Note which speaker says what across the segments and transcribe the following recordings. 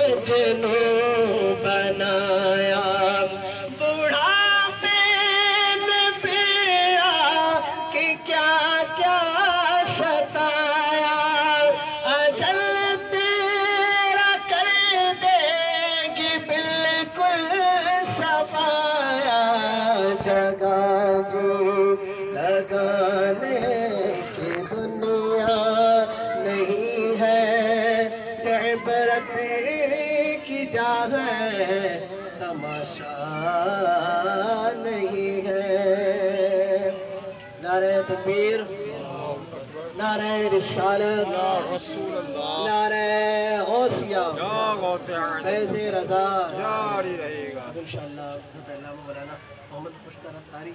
Speaker 1: مجنوں بنایا بڑھاپے نے پیا کہ کیا کیا ستایا اجل تیرا کر دے گی بالکل صفایا جگہ جی لگانے کی دنیا نہیں ہے عبرت کی جا ہے تماشا نہیں ہے نعرہ تکبیر نعرہ رسالت نعرہ غوثیہ فیض رضا
Speaker 2: جاری رہے گا
Speaker 1: اب انشاءاللہ حضرت علامہ مولانا محمد خوشتر اتاری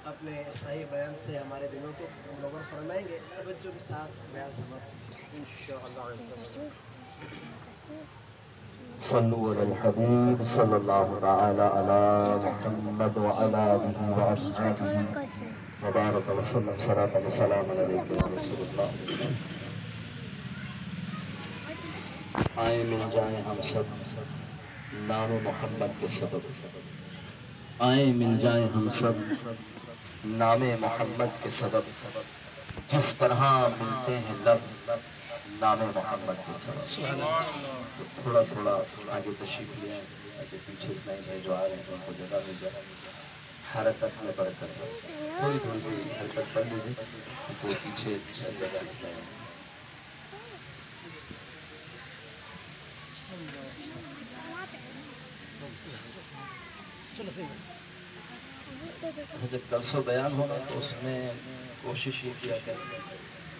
Speaker 1: اپنے صحیح بیان سے ہمارے دلوں کو منور فرمائیں گے توجہ کے ساتھ بیان سماعت کیجیے
Speaker 2: انشاءاللہ
Speaker 3: صلو علی الحبیب صلی اللہ تعالی علی محمد وعلی آلہ واصحابہ وبارک وسلم صلاۃ و سلام علیک یا رسول اللہ آئے مل جائیں ہم سب نام محمد کے سبب آئے مل جائیں ہم سب نام محمد کے سبب جس طرح ملتے ہیں لب نام محمد کے سبب تو تھوڑا تھوڑا آگے تشریف لے آئیں تاکہ پیچھے اسلام میں جو آ رہے ہیں ان کو جگہ مل جائے حرکت میں برکت ہے تھوڑی تھوڑی سی حرکت کر لیجیے ان کو پیچھے جگہ مل جائے جب درس و بیان ہوگا تو اس میں کوشش یہ کیا کریں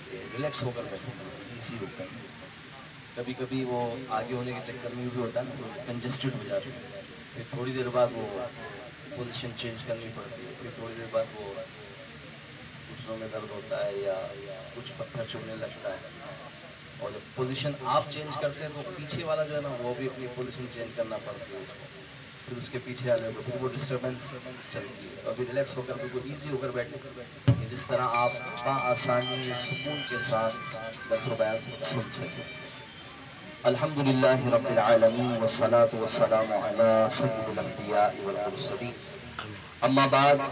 Speaker 3: کہ ریلیکس ہو کر بیٹھیں ایزی ہو کر کبھی کبھی وہ آگے ہونے کے چکر میں بھی ہوتا ہے نا کنجسٹڈ ہو جاتا ہے پھر تھوڑی دیر بعد وہ پوزیشن چینج کرنی پڑتی ہے پھر تھوڑی دیر بعد وہ گھٹنوں میں درد ہوتا ہے یا کچھ پتھر چبھنے لگتا ہے اور جب پوزیشن آپ چینج کرتے ہیں تو پیچھے والا جو ہے نا وہ بھی اپنی پوزیشن چینج کرنا پڑتی ہے اس کو پھر اس کے پیچھے آ جائے تو پھر وہ ڈسٹربنس چلتی ہے ابھی ریلیکس ہو کر بالکل ایزی ہو کر بیٹھے جس طرح آپ بآسانی سکون کے ساتھ درس و بیان سن سکیں الحمدللہ رب العالمین والصلاة والسلام علی سید الانبیاء والمرسلین اما بعد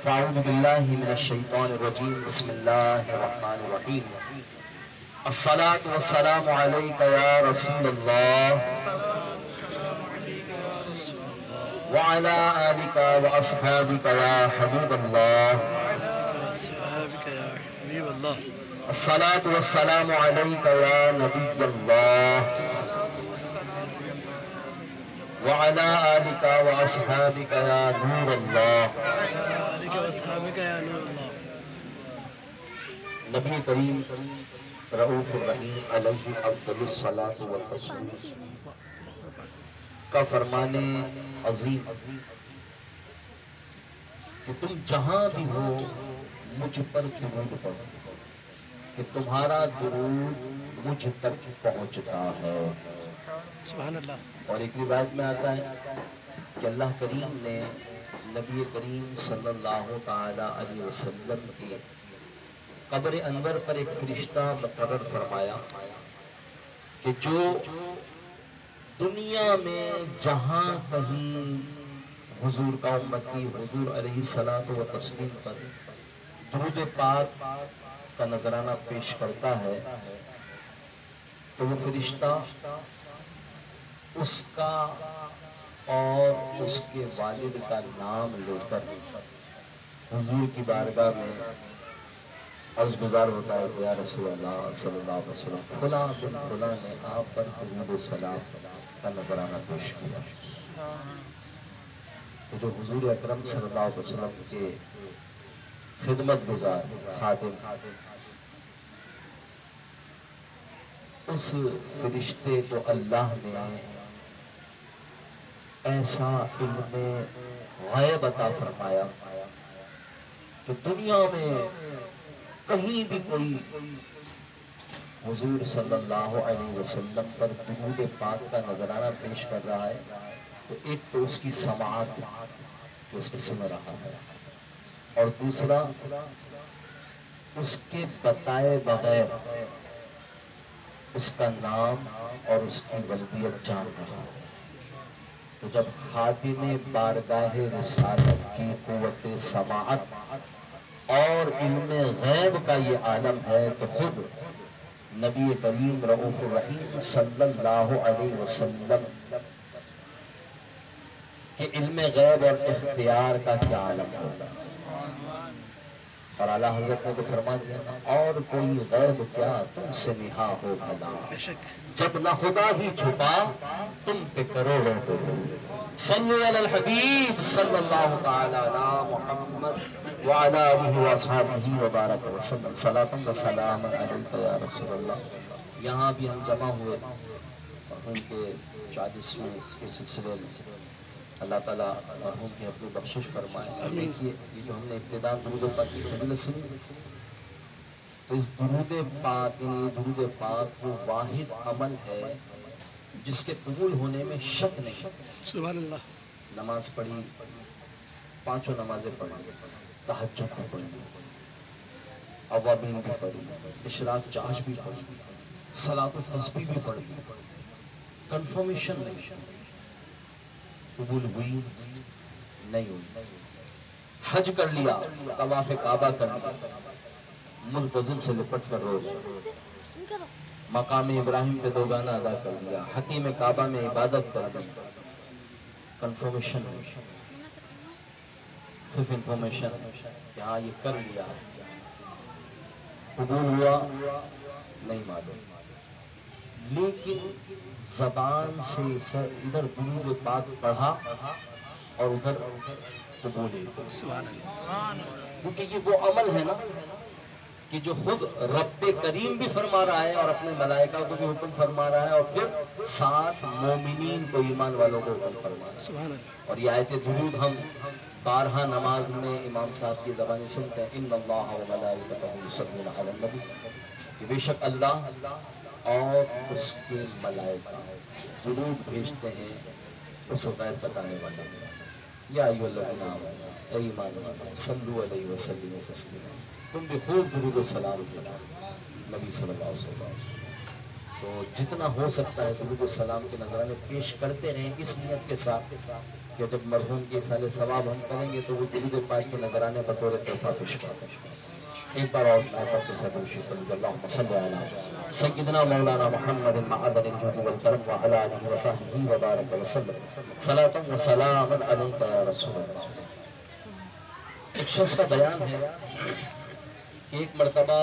Speaker 3: فاعوذ باللہ من الشیطان الرجیم بسم اللہ الرحمن الرحیم الصلاة والسلام علیک یا رسول اللہ وعلى آلك وأصحابك يا حبيب الله الصلاة والسلام عليك يا نبي الله وعلى آلك وأصحابك يا نور الله نبی کریم رؤوف الرحیم علیہ افضل الصلاة والتسلیم کا فرمان عظیم کہ تم جہاں بھی ہو مجھ پر درود پڑھو کہ تمہارا درود مجھ تک پہنچتا ہے
Speaker 1: سبحان اللہ
Speaker 3: اور ایک روایت میں آتا ہے کہ اللہ کریم نے نبی کریم صلی اللہ تعالی علیہ وسلم کی قبر انور پر ایک فرشتہ مقرر فرمایا کہ جو دنیا میں جہاں کہیں حضور کا امتی حضور علیہ الصلوۃ والتسلیم پر درود پاک کا نذرانہ پیش کرتا ہے تو وہ فرشتہ اس کا اور اس کے والد کا نام لے کر حضور کی بارگاہ میں عرض گزار ہوتا ہے کہ یا رسول اللہ صلی اللہ علیہ وسلم فلاں بن فلاں نے آپ پر درود و سلام کا نذرانہ پیش کیا تو جو حضور اکرم صلی اللہ علیہ وسلم کے خدمت گزار خادم اس فرشتے کو اللہ نے ایسا علم غیب عطا فرمایا کہ دنیا میں کہیں بھی کوئی حضور صلی اللہ علیہ وسلم پر درود پاک کا نذرانہ پیش کر رہا ہے تو ایک تو اس کی سماعت جو اس کو سن رہا ہے اور دوسرا اس کے بتائے بغیر اس کا نام اور اس کی ولدیت جان رہا ہے۔ تو جب خادم بارگاہ رسالت کی قوت سماعت اور علم غیب کا یہ عالم ہے، تو خود نبی کریم رؤوف الرحیم صلی اللہ علیہ وسلم کہ علم غیب اور اختیار کا کیا عالم ہوگا۔ اور اعلیٰ حضرت نے تو فرما دیا، اور کوئی غیب کیا تم سے نہا ہو بھلا، جب نہ خدا ہی چھپا تم پہ کروڑوں تو صلو علی الحبیب صلی اللہ تعالی علی محمد وعلی آلہ واصحابہ وبارک وسلم، صلاۃ و سلام علیک یا رسول اللہ۔ یہاں بھی ہم جمع ہوئے اور ان کے 40ویں کے سلسلے میں اللہ تعالیٰ مرحوم کی اپنی بخشش فرمائے۔ دیکھیے یہ جو ہم نے ابتدا درود پاک کی فضیلت سنی، تو اس درود پاک یعنی درود پاک وہ واحد عمل ہے جس کے قبول ہونے میں شک نہیں۔
Speaker 1: سبحان اللہ۔
Speaker 3: نماز پڑھی، 5 نمازیں پڑھی، تہجد بھی پڑھی، اوابین بھی پڑھی، اشراق چاش بھی پڑھی، صلاۃ التسبیح بھی پڑھی، کنفرمیشن نہیں، قبول ہوئی نہیں ہوئی۔ حج کر لیا، طواف کعبہ کر لیا، ملتزم سے لپٹ کر رو گیا، مقام ابراہیم پہ 2 گانا ادا کر لیا، حتیم کعبہ میں عبادت کر دی، کنفرمیشن نہیں، صرف انفارمیشن کہ ہاں یہ کر لیا، قبول ہوا نہیں معلوم۔ لیکن زبان سے ادھر درود پاک پڑھا اور ادھر قبول ہی، کیونکہ یہ وہ عمل ہے نا کہ جو خود رب کریم بھی فرما رہا ہے اور اپنے ملائکہ کو بھی حکم فرما رہا ہے اور پھر ساتھ مومنین کو، ایمان والوں کو حکم فرما رہا ہے۔ اور یہ آیت درود ہم بارہا نماز میں امام صاحب کی زبانی سنتے ہیں، ان اللہ و ملائکتہ یصلون علی النبی، کہ بے شک اللہ اور اس کے ملائکہ درود بھیجتے ہیں اس غیب بتانے والے۔ یا ایھا الذین آمنوا، اے ایمان والو، صلوا علیہ وسلم تسلیما، تم بھی خوب درود و سلام سنا نبی صلی اللہ علیہ وسلم۔ تو جتنا ہو سکتا ہے درود و سلام کے نذرانے پیش کرتے رہیں، اس نیت کے ساتھ کہ جب مرحوم کے سال ثواب ہم کریں گے تو وہ درود پاک کے نذرانے بطور تحفہ پیش کرتے ہیں۔ ایک بار اور محبت کے ساتھ درود پڑھیں، اللہم صلی علی سیدنا مولانا محمد معدن الجود والکرم وعلی آلہ وصحبہ وبارک وسلم، صلاۃ و سلام علیک یا رسول اللہ۔ ایک شخص کا بیان ہے کہ ایک مرتبہ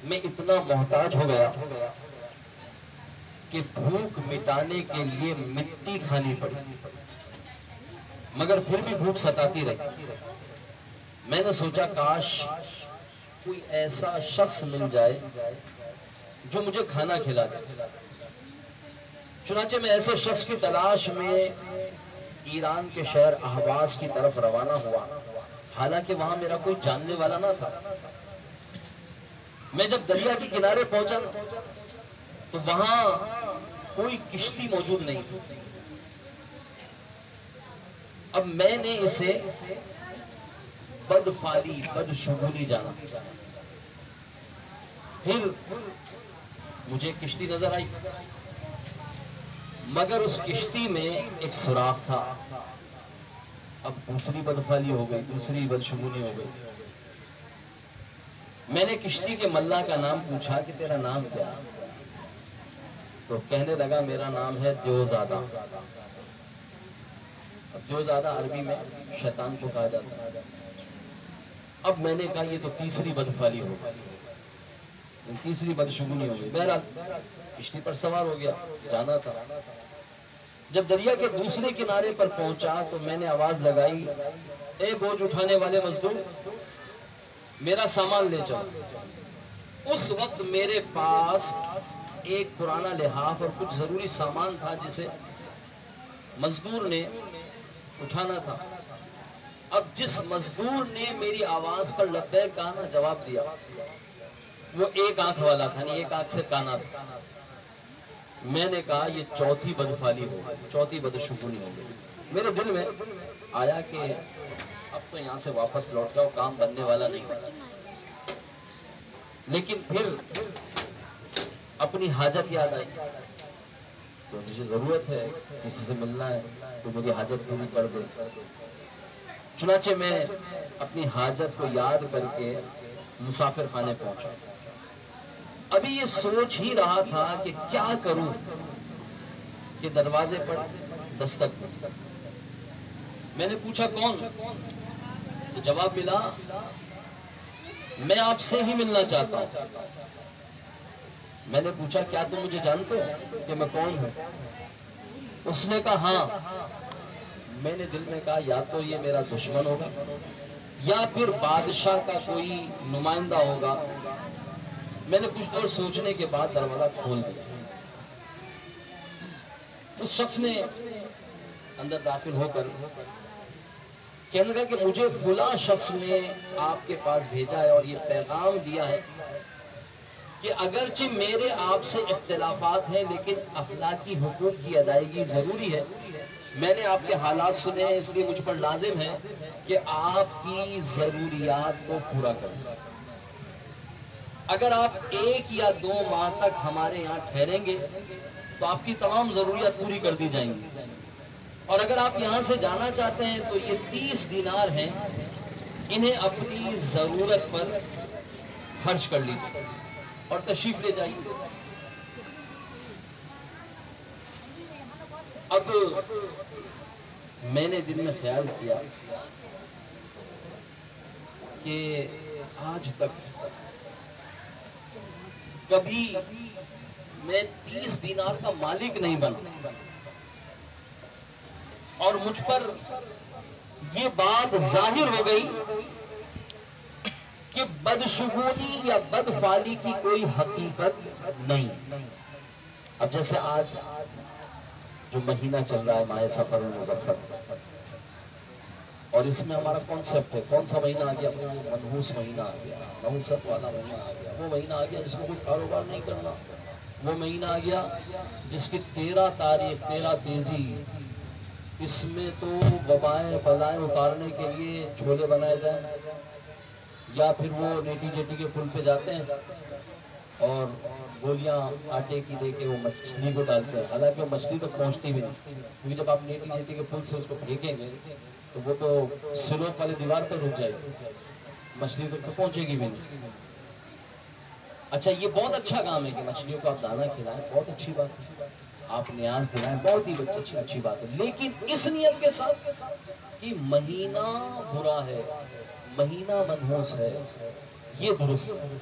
Speaker 3: میں اتنا محتاج ہو گیا کہ بھوک مٹانے کے لیے مٹی کھانی پڑی، مگر پھر بھی بھوک ستاتی رہی۔ میں نے سوچا کاش کوئی ایسا شخص مل جائے جو مجھے کھانا کھلا دے۔ چنانچہ میں ایسے شخص کی تلاش میں ایران کے شہر اہواز کی طرف روانہ ہوا، حالانکہ وہاں میرا کوئی جاننے والا نہ تھا۔ میں جب دریا کے کنارے پہنچا تو وہاں کوئی کشتی موجود نہیں تھی۔ اب میں نے اسے بدفعلی، بدشگونی جانا۔ پھر مجھے کشتی نظر آئی، مگر اس کشتی میں ایک سوراخ تھا۔ اب دوسری بدفعلی ہو گئی، دوسری بدشگونی ہو گئی۔ میں نے کشتی کے ملا کا نام پوچھا کہ تیرا نام کیا؟ تو کہنے لگا میرا نام ہے دیوزادہ۔ دیوزادہ عربی میں شیطان کو کہا جاتا ہے۔ اب میں نے کہا یہ تو تیسری بدفعلی ہو گئی، تیسری بدشگونی ہو گئی۔ بہرحال کشتی پر سوار ہو گیا، جانا تھا۔ جب دریا کے دوسرے کنارے پر پہنچا تو میں نے آواز لگائی، اے بوجھ اٹھانے والے مزدور، میرا سامان لے چلو۔ اس وقت میرے پاس ایک پرانا لحاف اور کچھ ضروری سامان تھا جسے مزدور نے اٹھانا تھا۔ اب جس مزدور نے میری آواز پر لبیک کہا نا، جواب دیا، وہ ایک آنکھ والا تھا، نہیں ایک آنکھ سے کانا تھا۔ میں نے کہا یہ چوتھی بدفعلی ہو گئی، چوتھی بدشگونی ہو گئی۔ میرے دل میں آیا کہ اب تو یہاں سے واپس لوٹ جاؤ، کام بننے والا نہیں۔ لیکن پھر اپنی حاجت یاد آئی تو مجھے ضرورت ہے کسی سے ملنا ہے تو میری حاجت پوری کر دے. چنانچہ میں اپنی حاجت کو یاد کر کے مسافر خانے پہنچا. ابھی یہ سوچ ہی رہا تھا کہ کیا کروں کہ دروازے پر دستک. میں نے پوچھا کون؟ تو جواب ملا میں آپ سے ہی ملنا چاہتا ہوں. میں نے پوچھا کیا تم مجھے جانتے ہو کہ میں کون ہوں؟ اس نے کہا ہاں. میں نے دل میں کہا یا تو یہ میرا دشمن ہوگا یا پھر بادشاہ کا کوئی نمائندہ ہوگا. میں نے کچھ دور سوچنے کے بعد دروازہ کھول دیا. اس شخص نے اندر داخل ہو کر کہنے لگا کہ مجھے فلاں شخص نے آپ کے پاس بھیجا ہے اور یہ پیغام دیا ہے کہ اگرچہ میرے آپ سے اختلافات ہیں لیکن اخلاقی حقوق کی ادائیگی ضروری ہے. میں نے آپ کے حالات سنے ہیں اس لیے مجھ پر لازم ہے کہ آپ کی ضروریات کو پورا کروں. اگر آپ 1 یا 2 ماہ تک ہمارے یہاں ٹھہریں گے تو آپ کی تمام ضروریات پوری کر دی جائیں گی. اور اگر آپ یہاں سے جانا چاہتے ہیں تو یہ 30 دینار ہیں, انہیں اپنی ضرورت پر خرچ کر لیجیے اور تشریف لے جائیے. اب میں نے دل میں خیال کیا کہ آج تک کبھی میں 30 دینار کا مالک نہیں بنا اور مجھ پر یہ بات ظاہر ہو گئی کہ بدشگونی یا بدفعالی کی کوئی حقیقت نہیں. اب جیسے آج جو مہینہ چل رہا ہے ماہ سفر المظفر, اور اس میں ہمارا کانسیپٹ ہے کون سا مہینہ آ گیا؟ منحوس مہینہ آ گیا, نحوست والا مہینہ آ گیا. وہ مہینہ آ گیا جس میں کوئی کاروبار نہیں کرنا. وہ مہینہ آ گیا جس کی 13 تاریخ 13 تیزی, اس میں تو وبائیں بلائیں اتارنے کے لیے چھولے بنائے جائیں یا پھر وہ نیٹی جیٹی کے پل پہ جاتے ہیں اور گولیاں آٹے کی دے کے وہ مچھلی کو ڈالتے ہیں. حالانکہ وہ مچھلی تو پہنچتی بھی نہیں, کیونکہ جب آپ نیٹی جیٹی کے پل سے اس کو پھینکیں گے تو وہ تو سلوک والی دیوار پر رک جائے گی, مچھلی تک تو پہنچے گی بھی نہیں. اچھا یہ بہت اچھا کام ہے کہ مچھلیوں کو آپ دانہ کھلائیں, بہت اچھی بات ہے, آپ نیاز دلائیں, بہت ہی اچھی بات ہے. لیکن اس نیت کے ساتھ کہ مہینہ برا ہے, مہینہ منحوس ہے, یہ درست ہے.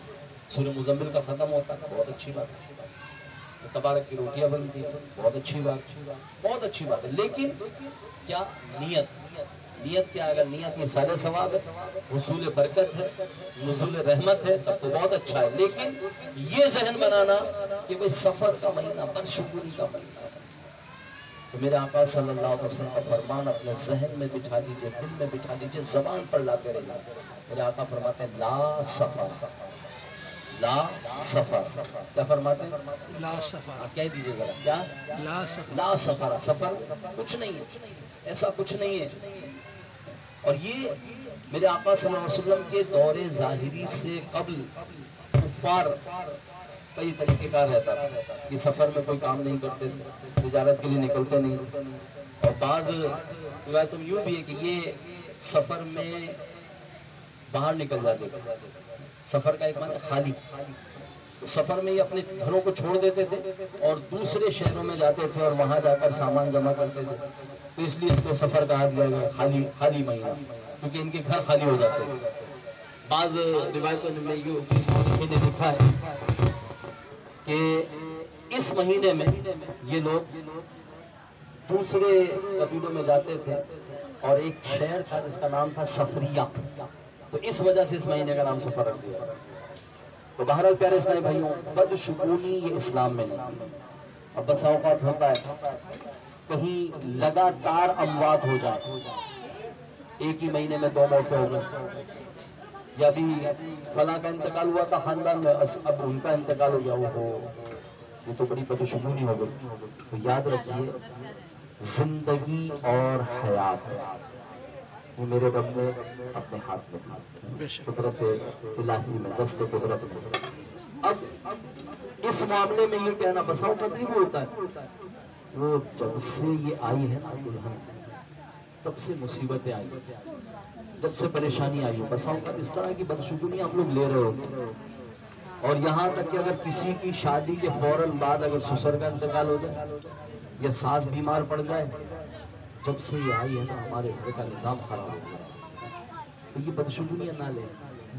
Speaker 3: سورہ مزمل کا ختم ہوتا ہے, بہت اچھی بات ہے. تبارک کی روٹیاں بنتی ہیں, بہت اچھی بات, بہت اچھی بات ہے. لیکن کیا نیت کیا؟ اگر نیت مثال ثواب ہے, حصول برکت ہے, نزول رحمت ہے, تب تو بہت اچھا ہے. لیکن یہ ذہن بنانا کہ بھئی سفر کا مہینہ بدشگونی کا مہینہ ہے, تو میرے آقا صلی اللہ علیہ وسلم کا فرمان اپنے ذہن میں بٹھا لیجئے, دل میں بٹھا لیجئے, زبان پر لاتے رہیے. میرے آقا فرماتے ہیں لا سفر, لا سفر. کیا فرماتے ہیں؟
Speaker 1: لا سفر.
Speaker 3: کہہ دیجئے ذرا, کیا؟
Speaker 1: لا سفر.
Speaker 3: لا سفر. سفر کچھ نہیں ہے, ایسا کچھ نہیں ہے. اور یہ میرے آقا صلی اللہ علیہ وسلم کے دور ظاہری سے قبل کفار کئی طریقے کا رہتا تھا کہ سفر میں کوئی کام نہیں کرتے, تجارت کے لیے نکلتے نہیں. اور بعض روایتوں میں یوں بھی ہے کہ یہ سفر میں باہر نکل جاتے تھے. سفر کا ایک معنی خالی, سفر میں یہ اپنے گھروں کو چھوڑ دیتے تھے اور دوسرے شہروں میں جاتے تھے اور وہاں جا کر سامان جمع کرتے تھے. تو اس لیے اس کو سفر کہا گیا ہے, خالی مہینہ, کیونکہ ان کے گھر خالی ہو جاتے ہیں. بعض روایتوں میں یہ لکھا ہے کہ اس مہینے میں یہ لوگ دوسرے قبیلوں میں جاتے تھے اور ایک شہر تھا جس کا نام تھا سفریہ, تو اس وجہ سے اس مہینے کا نام سفر رکھ دیا. تو بہرحال پیارے اسلامی بھائیوں, بدشگونی یہ اسلام میں نہیں. اور بس اوقات ہوتا ہے کہیں لگاتار اموات ہو جائیں, ایک ہی مہینے میں 2 موتیں ہو گئیں, یا بھی فلاں کا انتقال ہوا تھا خاندان میں, اب ان کا انتقال ہو گیا, وہ تو بڑی بدشگونی ہو گئی. تو یاد رکھیے زندگی اور حیات یہ میرے رب نے اپنے ہاتھ میں, قدرت الہی میں, دست قدرت میں. اب اس معاملے میں یہ کہنا بساؤ قدری بھی ہوتا ہے، وہ جب سے یہ آئی ہے نا دلہن، تب سے مصیبتیں آئی، جب سے پریشانی آئی ہو، بساؤ کا اس طرح کی بدشگونی ہم لوگ لے رہے ہوتے ہیں. اور یہاں تک کہ اگر کسی کی شادی کے فوراً بعد اگر سسر کا انتقال ہو جائے یا ساس بیمار پڑ جائے، جب سے یہ آئی ہے نا ہمارے گھر کا نظام خراب ہو گیا. تو یہ بدشگونیاں نہ لیں،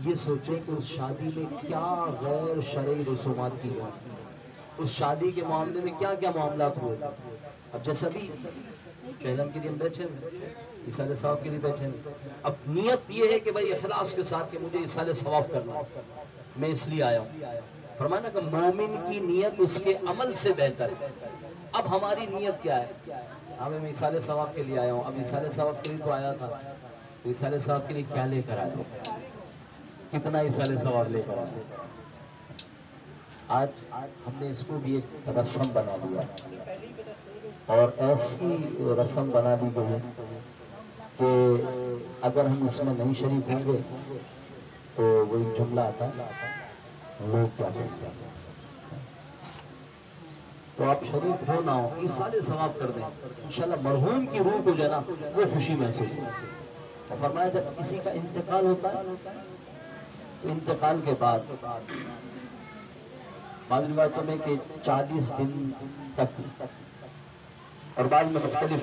Speaker 3: یہ سوچیں کہ اس شادی میں کیا غیر شرعی رسومات کی گئی، اس شادی کے معاملے میں کیا کیا معاملات ہوئے. اب جیسا بھی کہلم کے لیے ہم بیٹھے ہیں، ایصال ثواب کے لیے بیٹھے ہیں، اب نیت یہ ہے کہ بھائی اخلاص کے ساتھ کہ مجھے ایصال ثواب کرنا ہے، میں اس لیے آیا ہوں. فرمانا کہ مومن کی نیت اس کے عمل سے بہتر ہے. اب ہماری نیت کیا ہے؟ میں ایصال ثواب کے لیے آیا ہوں. اب ایصال ثواب کے لیے تو آیا تھا، تو ایصال ثواب کے لیے کیا لے کر آیا، کتنا ایصال ثواب لے کر آیا. آج ہم نے اس کو بھی ایک رسم بنا دیا، اور ایسی رسم بنا دی گئی ہے کہ اگر ہم اس میں نہیں شریک ہوں گے تو وہی جملہ آتا ہے، لوگ کیا کہتے ہیں. تو آپ شریک ہو نہ ہو، ایصال ثواب کر دیں، انشاءاللہ مرحوم کی روح کو جو ہے نا وہ خوشی محسوس ہے. اور فرمایا جب کسی کا انتقال ہوتا ہے تو انتقال کے بعد بعض روایتوں میں کہ 40 دن تک، اور بعد میں مختلف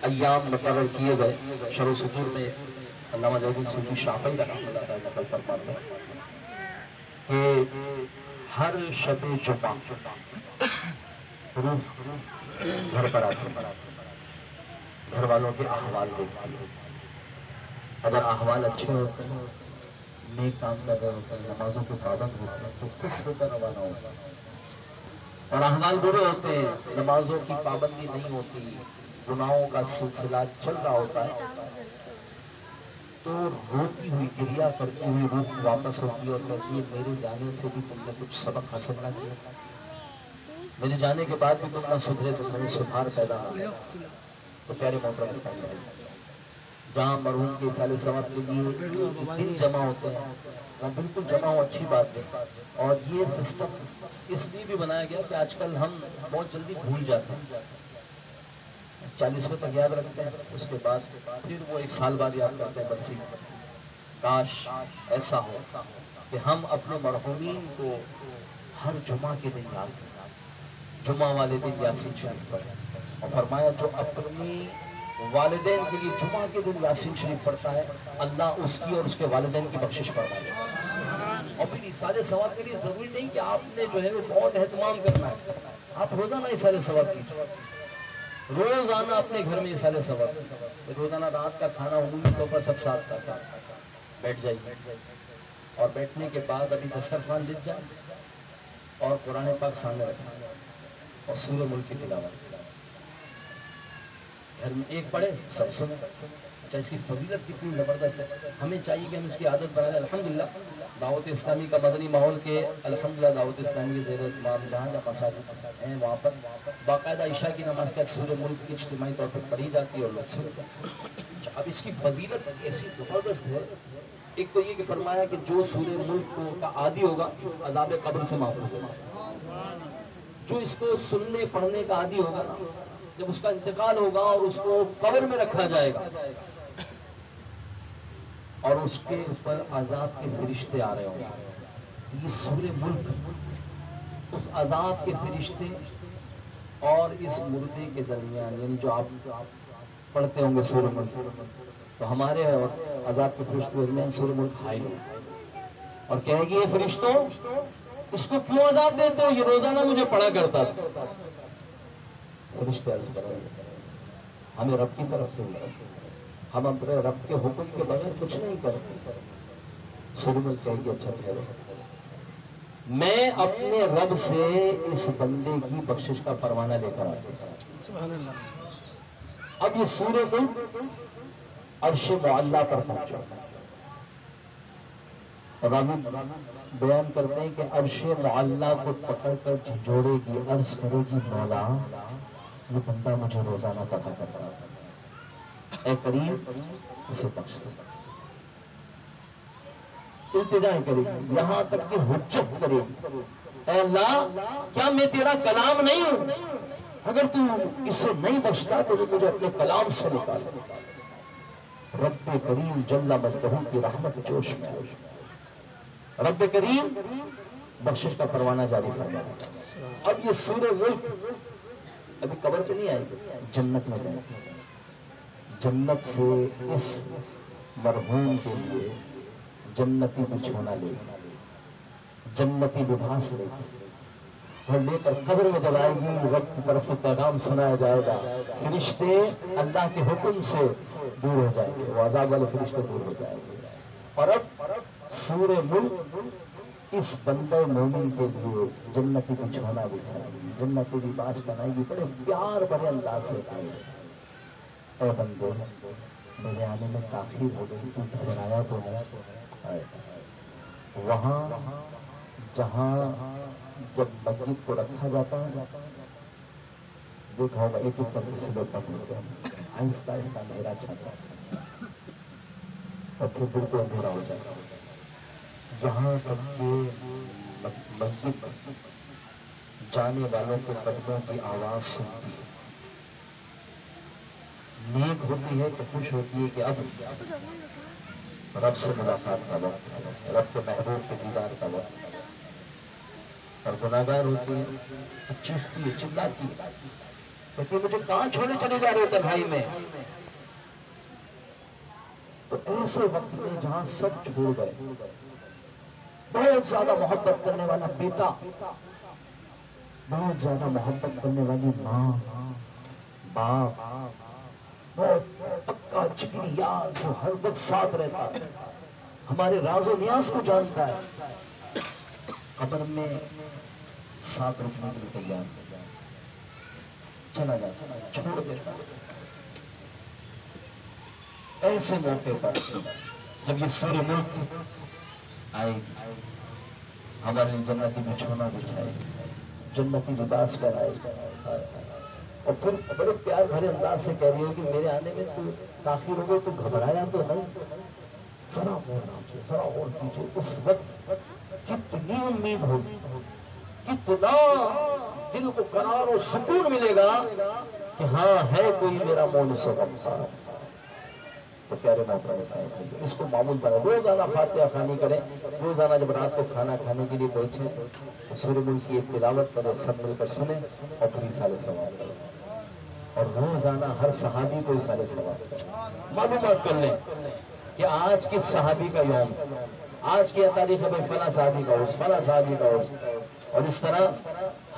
Speaker 3: ایام مقرر کیے گئے. شرح و صدور میں علامہ جلال صوفی شافعی رحمۃ اللہ تعالیٰ نقل فرماتے ہیں کہ ہر شب جمعہ روح گھر پر آتی ہے، گھر والوں کے احوال دیکھتی ہے. اگر احوال اچھے ہوتے ہیں، نیک کام کر رہے ہوتے ہیں، نمازوں کو پابند ہوتے ہیں تو خوش ہو کر روانہ ہوتا ہے. اور احوال برے ہوتے ہیں، نمازوں کی پابندی نہیں ہوتی، گناہوں کا سلسلہ چل رہا ہوتا ہے، تو روتی ہوئی گریہ کرتی ہوئی روح واپس ہوتی ہے اور کہتی ہے میرے جانے سے بھی تم نے کچھ سبق حاصل نہ کیا، میرے جانے کے بعد بھی تم نہ سدھرے، تم نے سدھار پیدا نہ کیا. تو پیارے محترم اسلامی بھائی، جہاں مرحوم کے ایصال ثواب کے لیے دن جمع ہوتے ہیں وہاں بالکل جمع ہو، اچھی بات ہے. اور یہ سسٹم اس لیے بھی بنایا گیا کہ آج کل ہم بہت جلدی بھول جاتے ہیں، 40ویں تک یاد رکھتے ہیں، اس کے بعد پھر وہ 1 سال بعد یاد کرتے ہیں برسی. کاش ایسا ہو کہ ہم اپنے مرحومین کو ہر جمعہ کے دن یاد کریں، جمعہ والے دن یاسین شریف پڑھیں. اور فرمایا جو اپنی والدین کے لیے جمعہ کے دن یاسین شریف پڑھتا ہے اللہ اس کی اور اس کے والدین کی بخشش فرمائے. اور پھر ایصال ثواب کے لیے ضروری نہیں کہ آپ نے جو ہے وہ بہت اہتمام کرنا ہے، آپ روزانہ ایصال ثواب کیجیے، روزانہ اپنے گھر میں ایصال ثواب. روزانہ رات کا کھانا عمومی طور پر سب ساتھ بیٹھ جائیے، اور بیٹھنے کے بعد ابھی دسترخوان لگ جائے اور قرآن پاک سامنے رکھیں اور سورہ ملک کی تلاوت گھر میں ایک پڑھے سب سنیں. اچھا اس کی فضیلت کتنی زبردست ہے، ہمیں چاہیے کہ ہم اس کی عادت بنا لیں. الحمدللہ دعوت اسلامی کا مدنی ماحول کے الحمدللہ دعوت اسلامی کے زیر اہتمام جہاں جہاں مساجد ہیں وہاں پر باقاعدہ عشاء کی نماز کے سورہ ملک کی اجتماعی طور پر پڑھی جاتی ہے اور لوگ سنتے ہیں. اب اس کی فضیلت ایسی زبردست ہے. ایک تو یہ کہ فرمایا کہ جو سورہ ملک کا عادی ہوگا عذاب قبر سے محفوظ ہوگا، جو اس کو سننے پڑھنے کا عادی ہوگا نا، جب اس کا انتقال ہوگا اور اس کو قبر میں رکھا جائے گا اور اس کے اوپر عذاب کے فرشتے آ رہے ہوں گے، تو یہ سورہ ملک اس عذاب کے فرشتے اور اس مردے کے درمیان، یعنی جو آپ پڑھتے ہوں گے سورہ ملک، تو ہمارے اور عذاب کے فرشتے کے درمیان سورہ ملک حائل ہوگا اور کہے گی یہ فرشتوں اس کو کیوں عذاب دیتے ہو، یہ روزانہ مجھے پڑھا کرتا تھا. فرشتے عرض کریں گے ہمیں رب کی طرف سے ہوتا، ہم اپنے رب کے حکم کے بغیر کچھ نہیں کرتے. سورہ ملک کہیں گے اچھا ٹھہرو، میں اپنے رب سے اس بندے کی بخشش کا پروانہ لے کر آتا ہوں. اب یہ سورہ ملک عرش معلیٰ پر پہنچا، راوی بیان کرتے ہیں کہ عرش معلیٰ کو پکڑ کر جھنجھوڑے گی، عرض کرے گی مولا یہ بندہ مجھے روزانہ قضا کر رہا تھا، اے کریم اسے بخش دے. التجا کرے گی، یہاں تک کہ حجت کرے گی اے اللہ کیا میں تیرا کلام نہیں ہوں؟ اگر تو اسے نہیں بخشتا تو مجھے اپنے کلام سے نکال۔ رب کریم جل مجدہ کی رحمت جوش میں، رب کریم بخشش کا پروانہ جاری فرمایا۔ اب یہ سورہ ملک ابھی قبر پہ نہیں آئے گی، جنت میں جائے گی۔ جنت سے اس مرحوم کے لیے جنتی بچھونا لے گی، جنتی لباس لے گی، اور لے کر قبر میں جب آئے گی، رب کی طرف سے پیغام سنایا جائے گا، فرشتے اللہ کے حکم سے دور ہو جائیں گے، وہ عذاب والے فرشتے دور ہو جائیں گے۔ اور اب سورہ ملک اس بندہ مومن کے لیے جنتی بچھونا بچھائے گی، جنتی لباس بنائے گی، بڑے پیار بڑے انداز سے کہے گی، اے بندو میرے آنے میں تاخیر ہو گئی، تو گھبرایا تو نہیں۔ وہاں جہاں جب مسجد کو رکھا جاتا ہے، دیکھا ہوگا ایک ایک کر کے سلوک پکڑتے ہیں، آہستہ آہستہ اندھیرا چھاتا ہے اور پھر بالکل اندھیرا ہو جاتا ہے، جہاں تک کہ مسجد جانے والوں کے قدموں کی آواز سنتی ہے، نیک ہوتی ہے تو خوش ہوتی ہے کہ اب رب سے ملاقات کا وقت، رب کے محبوب کے دیدار کا وقت، اور گناہگار ہوتی ہے تو چیختی ہے، چلاتی ہے، کہتی ہے مجھے کہاں چھوڑے چلے جا رہے ہو تنہائی میں؟ تو ایسے وقت میں جہاں سب چھوڑ گئے، بہت زیادہ محبت کرنے والا بیٹا، بہت زیادہ محبت کرنے والی ماں، باپ، بہت پکا جگری یار جو ہر وقت ساتھ رہتا ہے، ہمارے راز و نیاز کو جانتا ہے، قبر میں ساتھ رکھنے کے لیے تیار چلا جاتا، چھوڑ دیتا۔ ایسے موقع پر جب یہ سورہ ملک آئے گی، ہمارے جنتی بچھونا بچھائے گی، جنتی لباس پہنائے گی، اور پھر بڑے پیار بھرے انداز سے کہہ رہی ہے کہ میرے آنے میں تو تاخیر ہو گئی، تو گھبرایا تو نہیں، ذرا اور کیجیے، ذرا اور کیجیے۔ اس وقت کتنی امید ہوگی، کتنا دل کو قرار و سکون ملے گا کہ ہاں ہے کوئی میرا مونس و غمخوار۔ تو پیارے محترم اسلامی، اس کو معمول بنا، روزانہ فاتحہ خوانی کریں، روزانہ جب رات کو کھانا کھانے کے لیے بیٹھیں تو سورہ ملک کی ایک تلاوت کریں، سب مل کر سنیں اور پھر اِیصال ثواب کریں، اور روزانہ ہر صحابی کو اِیصال ثواب کریں۔ معلومات کر لیں کہ آج کس صحابی کا یوم، آج کی تاریخ ہے بھائی فلاں صحابی کا عرس، فلاں صحابی کا عرس، اور اس طرح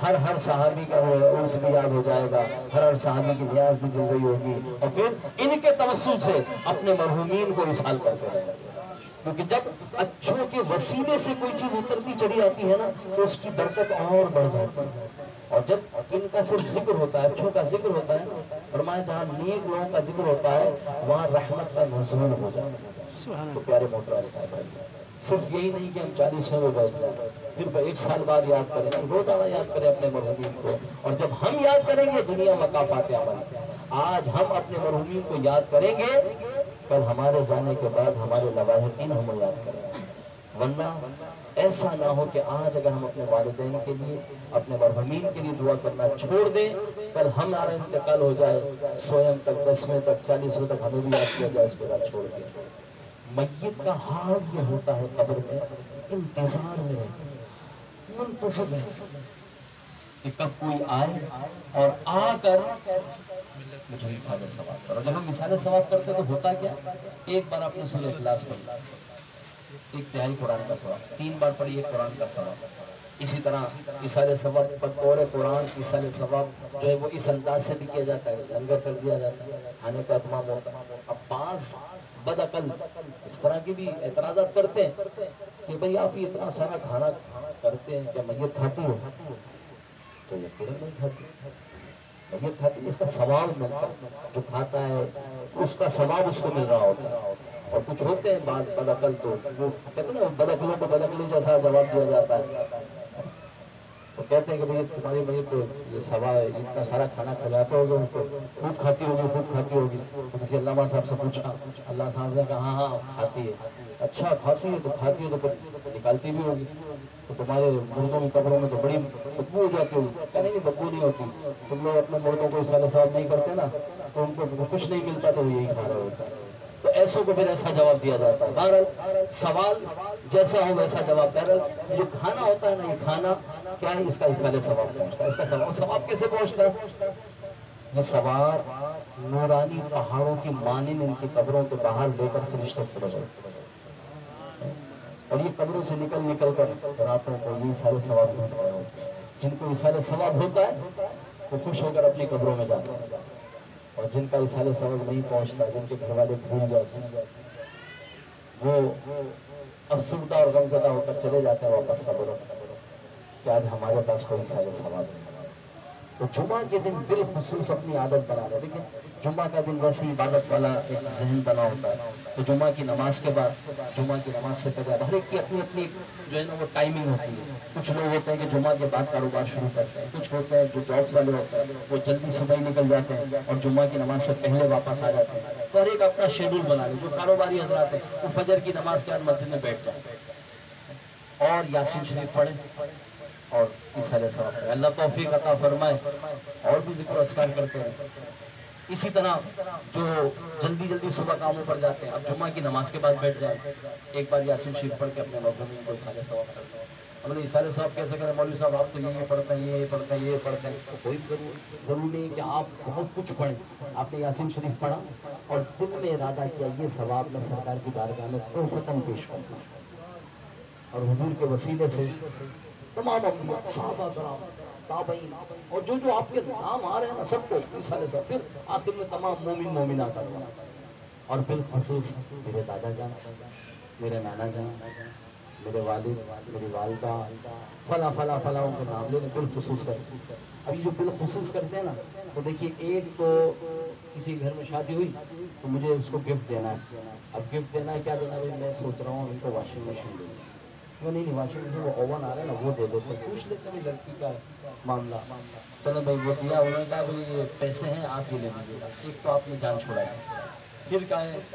Speaker 3: ہر صحابی کا عرس بھی یاد ہو جائے گا، ہر صحابی کی نیاز بھی دل رہی ہوگی، اور پھر ان کے توسل سے اپنے مرحومین کو اِیصال کرتے رہیں، کیونکہ جب اچھوں کے وسیلے سے کوئی چیز اترتی چڑھی آتی ہے نا تو اس کی برکت اور بڑھ جاتی ہے، اور جب ان کا صرف ذکر ہوتا ہے، اچھوں کا ذکر ہوتا ہے، فرمایا جہاں نیک لوگوں کا ذکر ہوتا ہے وہاں رحمت کا نزول ہو جاتا ہے۔ تو پیارے محترم اسلامی، صرف یہی نہیں کہ ہم 40ویں میں بیٹھ جائیں، پھر 1 سال بعد یاد کریں، روزانہ یاد کریں اپنے مرحومین کو، اور جب ہم یاد کریں گے دنیا مقافات عمل، آج ہم اپنے مرحومین کو یاد کریں گے، کل ہمارے جانے کے بعد ہمارے لواحقین ہمیں یاد کریں گے، ورنہ ایسا نہ ہو کہ آج اگر ہم اپنے والدین کے لیے، اپنے مرحومین کے لیے دعا کرنا چھوڑ دیں، کل ہمارا انتقال ہو جائے، 100ویں تک، 10ویں تک، 40ویں تک ہمیں بھی یاد کیا جائے، اس کے بعد چھوڑ دیں۔ میت کا حال یہ ہوتا ہے قبر میں، انتظار میں رہے، منتظر ہے کہ کب کوئی آئے اور آ کر مجھے اِیصال ثواب کرو۔ جب ہم اِیصال ثواب کرتے تو ہوتا کیا؟ ایک بار آپ نے سورہ اخلاص پڑھی، 1/3 قرآن کا ثواب، 3 بار پڑھی 1 قرآن کا ثواب، اسی طرح اِیصال ثواب پر دور قرآن، اِیصال ثواب جو ہے وہ اس انداز سے بھی کیا جاتا ہے، لنگر کر دیا جاتا ہے، کھانے کا اہتمام ہوتا ہے۔ اب بعض بدعقل اس طرح کی بھی اعتراضات کرتے ہیں کہ بھئی آپ یہ اتنا سارا کھانا کرتے ہیں، کیا میت کھاتی ہے؟ تو یہ پورا نہیں کھاتی، میت کھاتی ہے، اس کا ثواب ملتا ہے، جو کھاتا ہے اس کا ثواب اس کو مل رہا ہوتا ہے۔ اور کچھ ہوتے ہیں بعض بدعقل، تو وہ کہتے ہیں نا بدعقلوں کو بدعقلی جیسا جواب دیا جاتا ہے، تو کہتے ہیں کہ بھئی تمہاری میت تو یہ ثواب ہے، اتنا سارا کھانا کھلاتے ہوگے ان کو، خوب کھاتی ہوگی، خوب کھاتی ہوگی۔ تو کسی علامہ صاحب سے پوچھا، اللہ صاحب نے کہا ہاں ہاں کھاتی ہے۔ اچھا کھاتی ہے تو پھر نکالتی بھی ہوگی،
Speaker 2: تو تمہارے مردوں کی قبروں میں تو بڑی بدبو ہو جاتی ہوگی. کہنے نہیں بدبو نہیں ہوتی, تم لوگ اپنے مردوں کو اصالہ ثواب نہیں کرتے نا تو ان کو کچھ نہیں ملتا تو وہ یہی کھا رہے ہوتا ہے. تو ایسوں کو پھر ایسا جواب دیا جاتا ہے. بہرحال سوال جیسا ہو ویسا جواب. بہرحال جو کھانا ہوتا ہے نا, یہ کھانا کیا ہے, اس کا اصالہ ثواب پہنچتا ہے. اس کا ثواب کیسے پہنچتا ہے؟ یہ ثواب نورانی پہاڑوں کی مانند ان کی قبروں کے باہر لے کر فرشتے پڑ جاتے ہیں, اور یہ قبروں سے نکل کر راتوں کو یہ سارے ثواب ڈھونڈ رہے ہوتے ہیں. جن کو اصالہ ثواب ہوتا ہے وہ خوش ہو کر اپنی قبروں میں جاتے ہیں, اور جن کا اصالہ ثواب نہیں پہنچتا, جن کے گھر والے بھول جاتے ہیں, وہ افسردہ اور غمزدہ ہو کر چلے جاتے ہیں واپس قبروں کہ آج ہمارے پاس کوئی اصالہ ثواب نہیں. تو جمعہ کے دن بالخصوص اپنی عادت بنا لے. دیکھیں جمعہ کا دن ویسے عبادت والا ایک ذہن بنا ہوتا ہے, تو جمعہ کی نماز کے بعد, جمعہ کی نماز سے پہلے ہر ایک کی اپنی اپنی جو ہے نا وہ ٹائمنگ ہوتی ہے. کچھ لوگ ہوتے ہیں کہ جمعہ کے بعد کاروبار شروع کرتے ہیں, کچھ ہوتے ہیں جو جابس والے ہوتے ہیں وہ جلدی صبح ہی نکل جاتے ہیں اور جمعہ کی نماز سے پہلے واپس آ جاتے ہیں. تو ہر ایک اپنا شیڈول بنا لے. جو کاروباری حضرات ہیں وہ فجر کی نماز کے بعد مسجد میں بیٹھ جائیں اور یاسین شریف پڑھیں اور اصالہ ثواب کریں. اللہ توفیق عطا فرمائے اور بھی ذکر و اذکار کرتے ہیں. اسی طرح جو جلدی صبح کاموں پر جاتے ہیں, اب جمعہ کی نماز کے بعد بیٹھ جائیں, ایک بار یاسین شریف پڑھ کے اپنے مرحومین کو اصالہ ثواب کرتے ہیں. ہم نے اصالہ ثواب کیسے کریں مولوی صاحب, آپ تو یہ پڑھتے ہیں, یہ پڑھتے ہیں, یہ پڑھتے ہیں. تو کوئی ضروری نہیں کہ آپ بہت کچھ پڑھیں. آپ نے یاسین شریف پڑھا اور دل میں ارادہ کیا یہ ثواب میں سرکار کی بارگاہ میں تحفتاً پیش کرتا ہوں, اور حضور کے وسیلے سے تمام انبیاء, صحابہ کرام, تابعین اور جو آپ کے نام آ رہے ہیں نا سب کو اصالہ ثواب, پھر آخر میں تمام مومن مومنات کا, اور بالخصوص میرے دادا جان, میرے نانا جان, میرے والد, میری والدہ, فلاں فلاں فلاں ان کے نام لینے بالخصوص کرتے. اب یہ جو بالخصوص کرتے ہیں نا, تو دیکھیے ایک تو کسی گھر میں شادی ہوئی تو مجھے اس کو گفٹ دینا ہے. اب گفٹ دینا ہے, کیا دینا ہے, میں سوچ رہا ہوں ان کو واشنگ مشین دوں. وہ نہیں واشنگ مشین, وہ اوون آ رہا ہے نا وہ دے دیتے. پوچھ لیتے ہیں لڑکی کا معاملہ, چلو بھائی وہ دیا. انہوں نے کہا بھائی پیسے ہیں آپ یہ لے لیجیے گا. ایک تو آپ نے جان چھوڑا ہے, پھر کیا ہے